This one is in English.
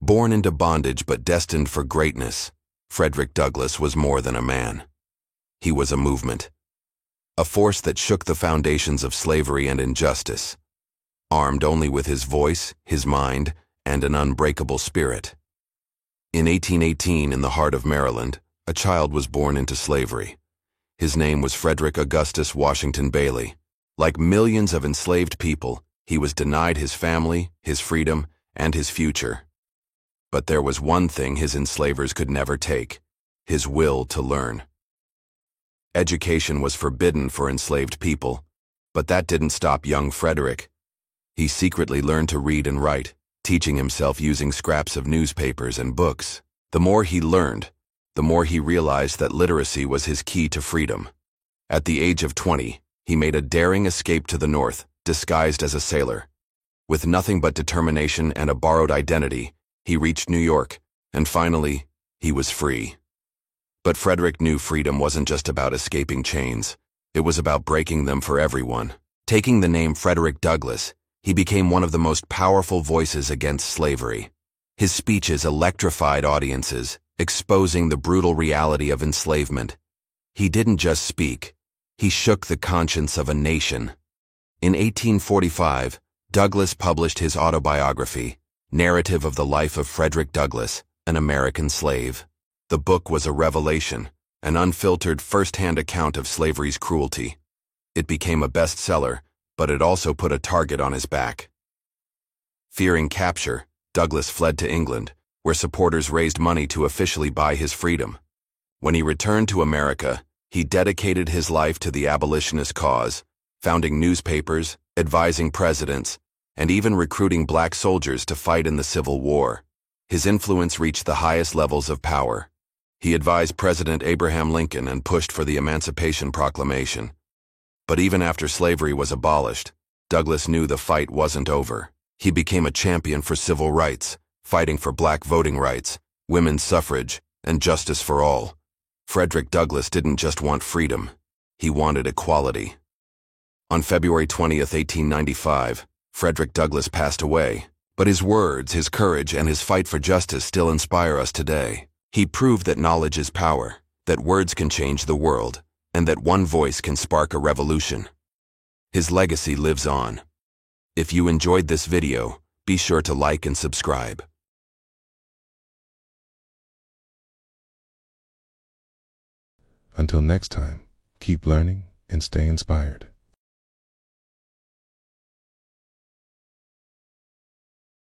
Born into bondage but destined for greatness, Frederick Douglass was more than a man. He was a movement, a force that shook the foundations of slavery and injustice, armed only with his voice, his mind, and an unbreakable spirit. In 1818, in the heart of Maryland, a child was born into slavery. His name was Frederick Augustus Washington Bailey. Like millions of enslaved people, he was denied his family, his freedom, and his future. But there was one thing his enslavers could never take: his will to learn. Education was forbidden for enslaved people, but that didn't stop young Frederick. He secretly learned to read and write, teaching himself using scraps of newspapers and books. The more he learned, the more he realized that literacy was his key to freedom. At the age of 20, he made a daring escape to the North, disguised as a sailor. With nothing but determination and a borrowed identity, he reached New York, and finally, he was free. But Frederick knew freedom wasn't just about escaping chains. It was about breaking them for everyone. Taking the name Frederick Douglass, he became one of the most powerful voices against slavery. His speeches electrified audiences, exposing the brutal reality of enslavement. He didn't just speak, he shook the conscience of a nation. In 1845, Douglass published his autobiography, Narrative of the Life of Frederick Douglass, an American Slave. The book was a revelation, an unfiltered first-hand account of slavery's cruelty. It became a bestseller, but it also put a target on his back. Fearing capture, Douglass fled to England, where supporters raised money to officially buy his freedom. When he returned to America, he dedicated his life to the abolitionist cause, founding newspapers, advising presidents, and even recruiting black soldiers to fight in the Civil War. His influence reached the highest levels of power. He advised President Abraham Lincoln and pushed for the Emancipation Proclamation. But even after slavery was abolished, Douglass knew the fight wasn't over. He became a champion for civil rights, fighting for black voting rights, women's suffrage, and justice for all. Frederick Douglass didn't just want freedom, he wanted equality. On February 20th, 1895, Frederick Douglass passed away, but his words, his courage, and his fight for justice still inspire us today. He proved that knowledge is power, that words can change the world, and that one voice can spark a revolution. His legacy lives on. If you enjoyed this video, be sure to like and subscribe. Until next time, keep learning and stay inspired.